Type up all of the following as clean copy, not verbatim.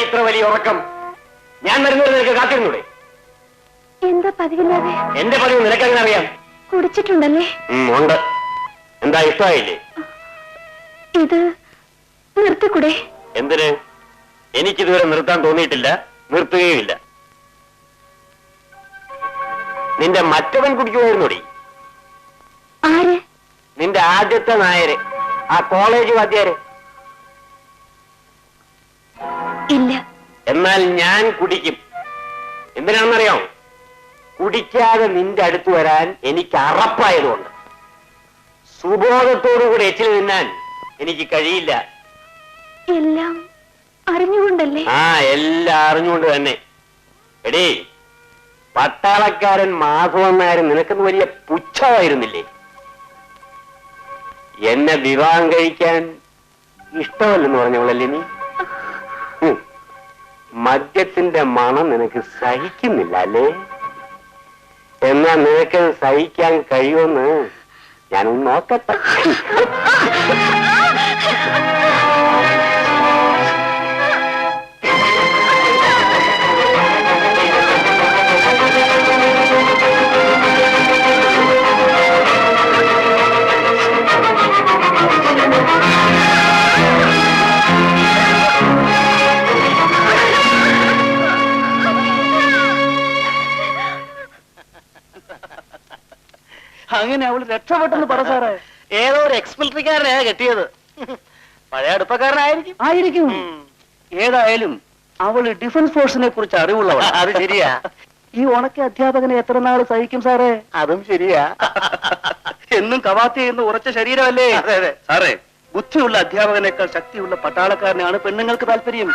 ഇത്ര വലിയ ഉറക്കം? ഞാൻ വരുന്നത് നിനക്ക് കാത്തിരുന്നൂടെ? എന്താ പതിവില്ലാതെ? എന്റെ പതിവ് നിനക്കെങ്ങനെ അറിയാം? കുടിച്ചിട്ടുണ്ടല്ലേ? ഉണ്ട്. എന്താ ഇഷ്ടമായില്ലേ? ഇത് നിർത്തിക്കൂടെ? എന്തിന്? എനിക്കിതുവരെ നിർത്താൻ തോന്നിയിട്ടില്ല, നിർത്തുകയുമില്ല. നിന്റെ മറ്റവൻ കുടിക്കുമായിരുന്നോടി? ആര്? നിന്റെ ആദ്യത്തെ നായര്, ആ കോളേജ് വാദ്യാര്. ഇല്ല. എന്നാൽ ഞാൻ കുടിക്കും. എന്തിനാണെന്നറിയാമോ? കുടിക്കാതെ നിന്റെ അടുത്ത് വരാൻ എനിക്ക് അറപ്പായതുകൊണ്ട്. സുബോധത്തോടുകൂടി എച്ചിൽ നിന്നാൻ എനിക്ക് കഴിയില്ല. എല്ലാം അറിഞ്ഞുകൊണ്ടല്ലേ? ആ, എല്ലാം അറിഞ്ഞുകൊണ്ട് തന്നെ. എടീ, പട്ടാളക്കാരൻ മാധവൻ നായർ നിനക്കൊന്ന് വലിയ പുച്ഛമായിരുന്നില്ലേ? എന്നെ വിവാഹം കഴിക്കാൻ ഇഷ്ടമല്ലെന്ന് പറഞ്ഞവളല്ലേ നീ? മദ്യത്തിന്റെ മണം നിനക്ക് സഹിക്കുന്നില്ല അല്ലേ? എന്നാ നിനക്ക് സഹിക്കാൻ കഴിയുമെന്ന് ഞാനൊന്ന് നോക്കട്ടെ. അങ്ങനെ അവള് രക്ഷപ്പെട്ടെന്ന് പറ സാറേ. ഏതോ ഒരു എക്സ്മിലിറ്ററിക്കാരനെയാ കെട്ടിയത്. പഴയ അടുപ്പക്കാരനായിരിക്കും. ആയിരിക്കും. ഏതായാലും അവള് ഡിഫൻസ് ഫോഴ്സിനെ കുറിച്ച് അറിവുള്ളവൾ. അത് ശരിയാ. ഈ ഉണക്ക അധ്യാപകനെ എത്ര നാള് സഹിക്കും സാറേ? അതും ശരിയാ. എന്നും കവാത്തി ചെയ്യുന്ന ഉറച്ച ശരീരമല്ലേ? അതെ അതെ സാറേ, ബുദ്ധിയുള്ള അധ്യാപകനേക്കാൾ ശക്തിയുള്ള പട്ടാളക്കാരനാണ് പെണ്ണുങ്ങൾക്ക് താല്പര്യം.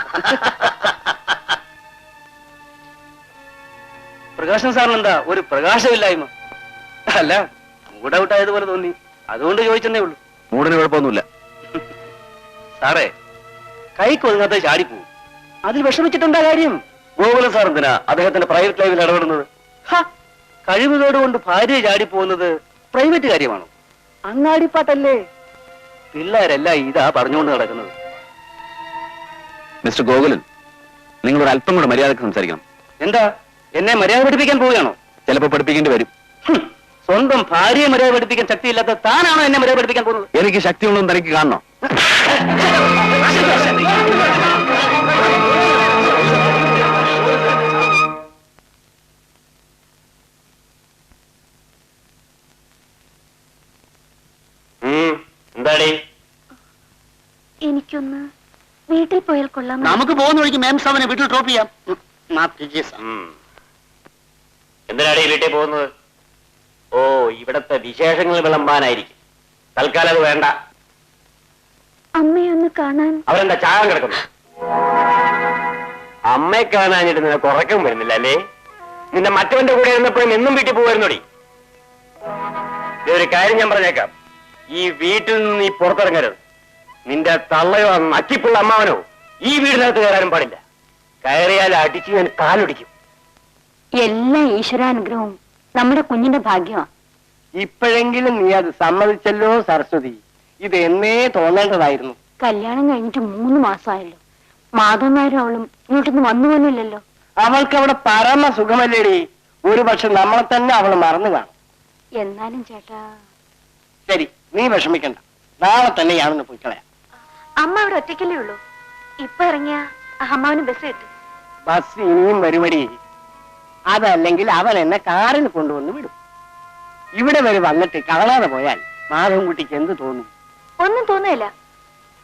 പ്രകാശൻ സാറിനെന്താ ഒരു പ്രകാശമില്ലായ്മ? അല്ല, മൂഡ് ഔട്ട് ആയതുപോലെ തോന്നി, അതുകൊണ്ട് ചോദിച്ചെന്നേ ഉള്ളൂ. മൂടിന് കുഴപ്പമൊന്നുമില്ല സാറേ. കൈക്ക് ഒതുങ്ങാത്ത ചാടിപ്പോവും, അതിൽ വിഷമിച്ചിട്ടുണ്ടാ കാര്യം? ഗോകുലൻ സാർ എന്തിനാ അദ്ദേഹത്തിന്റെ പ്രൈവറ്റ് ലൈഫിൽ ഇടപെടുന്നത്? കഴിവുകേട് കൊണ്ട് ഭാര്യയെ ചാടിപ്പോകുന്നത് പ്രൈവറ്റ് കാര്യമാണോ? അങ്ങാടിപ്പാട്ടല്ലേ? പിള്ളേരെല്ലാം ഇതാ പറഞ്ഞുകൊണ്ട് നടക്കുന്നത്. മിസ്റ്റർ ഗോകുലൻ, നിങ്ങളൊരു അല്പം കൂടെ മര്യാദക്ക് സംസാരിക്കണം. എന്താ, എന്നെ മര്യാദ പഠിപ്പിക്കാൻ പോവുകയാണോ? ചിലപ്പോ പഠിപ്പിക്കേണ്ടി വരും. സ്വന്തം ഭാര്യയെ മര്യാദ പഠിപ്പിക്കാൻ ശക്തിയില്ലാത്ത താനാണോ എന്നെ മര്യാദ പഠിപ്പിക്കാൻ പോകുന്നത്? എനിക്ക് ശക്തിയുണ്ടെന്ന് തനിക്ക് കാണണോ? എന്താടി? എനിക്കൊന്ന് വീട്ടിൽ പോയാൽ കൊള്ളാം. നമുക്ക് പോകുന്ന വഴിക്ക് മാം സാബിനെ വീട്ടിൽ ഡ്രോപ്പ് ചെയ്യാം. എന്തിനാടി വീട്ടിൽ പോകുന്നത്? ഓ, ഇവിടത്തെ വിശേഷങ്ങൾ വിളമ്പാനായിരിക്കും. തൽക്കാലം അത് വേണ്ട. അമ്മയൊന്ന് കാണാൻ. അവരെന്താ ചാകാൻ കിടക്കുന്നു? അമ്മയെ കാണാനിട്ട് നിനക്ക് ഉറക്കം വരുന്നില്ല അല്ലേ? നിന്റെ മറ്റവന്റെ കൂടെ ഇരുന്നപ്പോഴും എന്നും വീട്ടിൽ പോകുമായിരുന്നോടി? ഇതൊരു കാര്യം ഞാൻ പറഞ്ഞേക്കാം, ഈ വീട്ടിൽ നിന്ന് നീ പുറത്തിറങ്ങരുത്. നിന്റെ തള്ളയോ നക്കിപ്പുള്ള അമ്മാവനോ ഈ വീടിനകത്ത് കയറാനും പാടില്ല. കയറിയാൽ അടിച്ച് ഞാൻ കാലൊടിക്കും. എല്ലാ ഈശ്വരാനുഗ്രഹവും നമ്മുടെ കുഞ്ഞിന്റെ ഭാഗ്യമാണ്. ഇപ്പോഴെങ്കിലും നീ അത് സമ്മതിച്ചല്ലോ സരസ്വതി. ഇത് എന്നേ തോന്നേണ്ടതായിരുന്നു. കല്യാണം കഴിഞ്ഞിട്ട് 3 മാസമായല്ലോ. മാധവൻ നായരും അവളും ഇങ്ങോട്ടൊന്ന് വന്നു പോലില്ലല്ലോ. അവൾക്ക് അവിടെ പരമ സുഖമല്ലേടി. ഒരു പക്ഷെ നമ്മളെ തന്നെ അവള് മറന്നു കാണും. എന്നാലും ചേട്ടാ. ശരി, നീ വിഷമിക്കണ്ട. നാളെ തന്നെ ഞാനൊന്ന് പോയി കളയാം. അമ്മ അവിടെ ഒറ്റയ്ക്കല്ലേ ഉള്ളൂ. ഇപ്പൊ ഇറങ്ങിയ അമ്മാവന് ബസ് കിട്ടും. ബസ് ഇനിയും വരുമടി. അതല്ലെങ്കിൽ അവൻ എന്നെ കാറിൽ കൊണ്ടുവന്ന് വിടും. ഇവിടെ വരെ വന്നിട്ട് കാണാതെ പോയാൽ മാധവൻകുട്ടിക്ക് എന്ത് തോന്നും? ഒന്നും തോന്നുകയില്ല.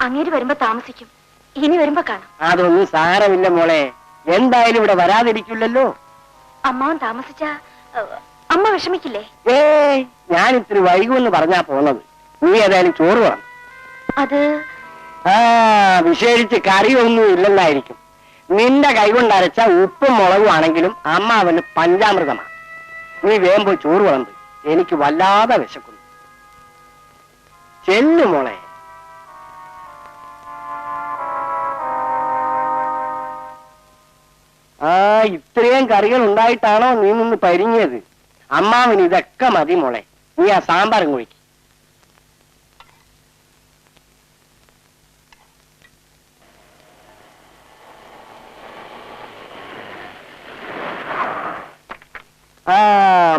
അങ്ങേര് വരുമ്പോ താമസിക്കും. ഇനി വരുമ്പോ കാണാം. അതൊന്നും സാരമില്ല മോളെ. എന്തായാലും ഇവിടെ വരാതിരിക്കില്ലല്ലോ. അമ്മാവൻ താമസിച്ച അമ്മ വിഷമിക്കില്ലേ? ഏയ്, ഞാൻ ഇത്തിരി വൈകുമെന്ന് പറഞ്ഞാ പോന്നത്. നീ ഏതായാലും ചോറ് വേണം. അത് വിശേഷിച്ച് കറിയൊന്നും ഇല്ലെന്നായിരിക്കും. നിന്റെ കൈകൊണ്ട് അരച്ച ഉപ്പും മുളകും ആണെങ്കിലും അമ്മ അവന് പഞ്ചാമൃതമാണ്. നീ വേഗം പോയി ചോറ് വിളമ്പ്. എനിക്ക് വല്ലാതെ വിശക്കുന്നു. ചെല്ലു മോളെ. ഇത്രയും കറികൾ ഉണ്ടായിട്ടാണോ നീ നിന്ന് പരിങ്ങിയത്? അമ്മാവന് ഇതൊക്കെ മതി മോളെ. നീ ആ സാമ്പാറും കുഴിക്ക്.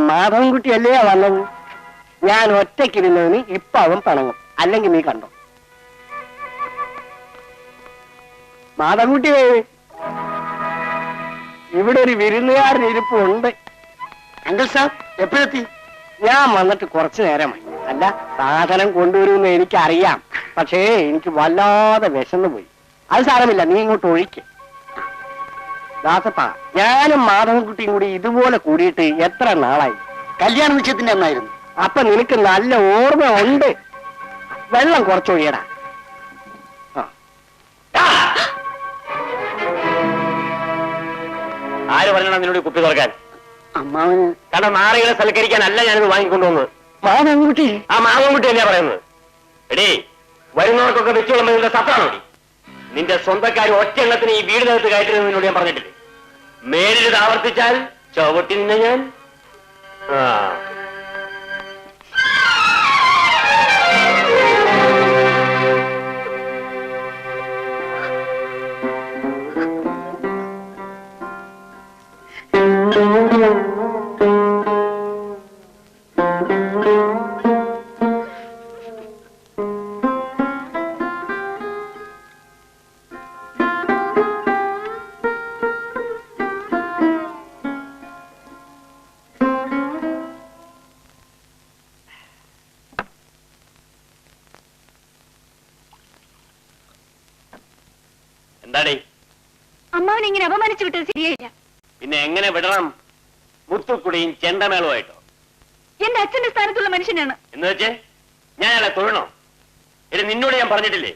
മാധവൻകുട്ടിയല്ലേ വന്നത്? ഞാൻ ഒറ്റയ്ക്കിരുന്നതിന് ഇപ്പൊ അവൻ പിണങ്ങും. അല്ലെങ്കിൽ നീ കണ്ടോ. മാധവൻകുട്ടിയെ, ഇവിടെ ഒരു വിരുന്നുകാരൻ ഇരിപ്പുണ്ട്. അങ്കിൾ സാർ എപ്പോഴെത്തി? ഞാൻ വന്നിട്ട് കുറച്ചു നേരമായി. അല്ല, സാധനം കൊണ്ടുവരുമെന്ന് എനിക്കറിയാം. പക്ഷേ എനിക്ക് വല്ലാതെ വിശന്നു പോയി. അത് സാരമില്ല, നീ ഇങ്ങോട്ട് ഒഴിക്ക്. ദാസപ്പ, ഞാനും മാധവൻകുട്ടിയും കൂടി ഇതുപോലെ കൂടിയിട്ട് എത്ര നാളായി? കല്യാണ നിശ്ചയത്തിന്റെ അന്നായിരുന്നു. അപ്പൊ നിനക്ക് നല്ല ഓർമ്മ ഉണ്ട്. വെള്ളം കുറച്ചൊഴിയടാ. ആര് പറഞ്ഞാ നിന്നോട് കുപ്പി തുറക്കാൻ? അമ്മാവന് കാരണം നാറികളെ സൽക്കരിക്കാനല്ല ഞാനിത് വാങ്ങിക്കൊണ്ടുവന്നത്. മാധവൻകുട്ടി, ആ മാധവൻകുട്ടി തന്നെയാ പറയുന്നത്. എടീ, വരുന്നവർക്കൊക്കെ വെച്ചോളുമ്പോ നിന്റെ സത്താണോടി? നിന്റെ സ്വന്തക്കാർ ഒറ്റ എണ്ണത്തിന് ഈ വീടിനകത്ത് കയറ്റരുതെന്ന് നിന്നോട് ഞാൻ പറഞ്ഞിട്ടില്ലേ? മേലിൽ ഇത് ആവർത്തിച്ചാൽ ചവിട്ടി നിന്നെ ഞാൻ. എന്താടേ? അമ്മാവൻ ഇങ്ങനെ അപമാനിച്ചു വിട്ടത് ശരിയായില്ല. പിന്നെ എങ്ങനെ വിടണം? മുത്തുക്കുടിയും ചെണ്ടമേളമായിട്ടോ? എന്റെ അച്ഛന്റെ സ്ഥാനത്തുള്ള മനുഷ്യനാണ്. എന്ന് വെച്ച് ഞാൻ അയാളെ തൊഴണോ? ഇത് നിന്നോട് ഞാൻ പറഞ്ഞിട്ടില്ലേ,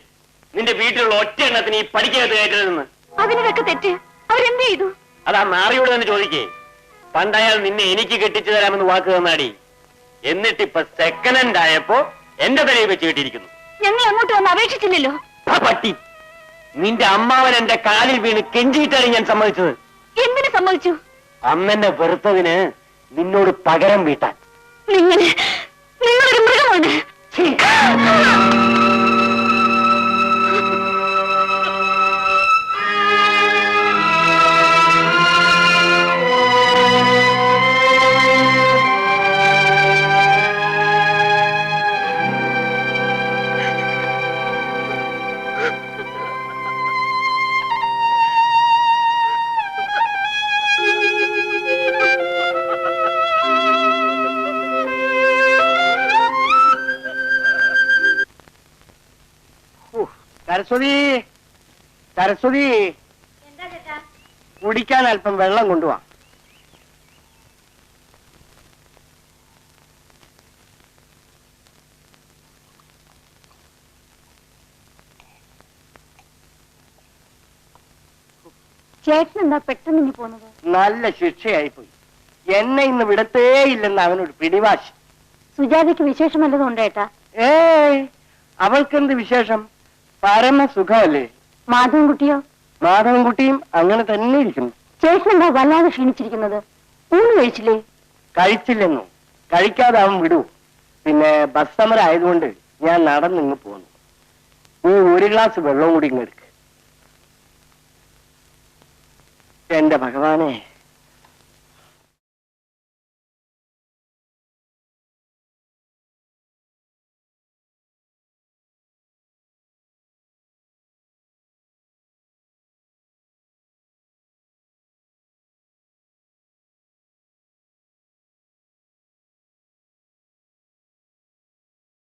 നിന്റെ വീട്ടിലുള്ള ഒറ്റ എണ്ണത്തിന് ഈ പഠിക്കകത്ത് കയറ്റരുതെന്ന്? അതിനൊക്കെ തെറ്റ്. അവരെന്ത് ചെയ്തു? അതാ നാറിയോട് തന്നെ ചോദിക്കേ. പണ്ടയാൾ നിന്നെ എനിക്ക് കെട്ടിച്ചു തരാമെന്ന് വാക്ക് തന്നാടി. എന്നിട്ടിപ്പൊ സെക്കൻഡ് ഹാൻഡ് ആയപ്പോ എന്റെ തലയിൽ വെച്ച് കിട്ടിയിരിക്കുന്നു. ഞങ്ങൾ അങ്ങോട്ട് വന്ന് അപേക്ഷിച്ചില്ലല്ലോ. ആ പട്ടി, നിന്റെ അമ്മാവൻ എന്റെ കാലിൽ വീണ് കെഞ്ചിയിട്ടാണ് ഞാൻ സമ്മതിച്ചത്. എന്തിനു സമ്മതിച്ചു? അന്നെന്നെ വെറുത്തതിന് നിന്നോട് പകരം വീട്ടാൻ. നിങ്ങളൊരു മൃഗമാണ്. സരസ്വതി, സരസ്വതി, കുടിക്കാൻ അല്പം വെള്ളം കൊണ്ടുപോവാ. ചേട്ടൻ എന്താ പെട്ടെന്ന് ഇനി പോന്നത്? നല്ല ശിക്ഷയായിപ്പോയി. എന്നെ ഇന്ന് വിടത്തേയില്ലെന്ന് അവനൊരു പിടിവാശി. സുജാതയ്ക്ക് വിശേഷം വല്ലതും ഉണ്ടോ ഏട്ടാ? ഏയ്, അവൾക്കെന്ത് വിശേഷം? പരമസുഖമല്ലേ. മാധവൻകുട്ടിയോ? മാധവൻകുട്ടിയും അങ്ങനെ തന്നെ ഇരിക്കുന്നു. ചേട്ടൻ എന്താ വല്ലാതെ ക്ഷീണിച്ചിരിക്കുന്നത്? ഊണ് കഴിച്ചില്ലേ? കഴിച്ചില്ലെന്നോ? കഴിക്കാതെ അവൻ വിടൂ. പിന്നെ ബസ് സമരം ആയതുകൊണ്ട് ഞാൻ നടന്നിങ്ങ് പോന്നു. നീ ഒരു ഗ്ലാസ് വെള്ളവും കൂടി ഇങ്ങെടുക്ക്. എന്റെ ഭഗവാനെ.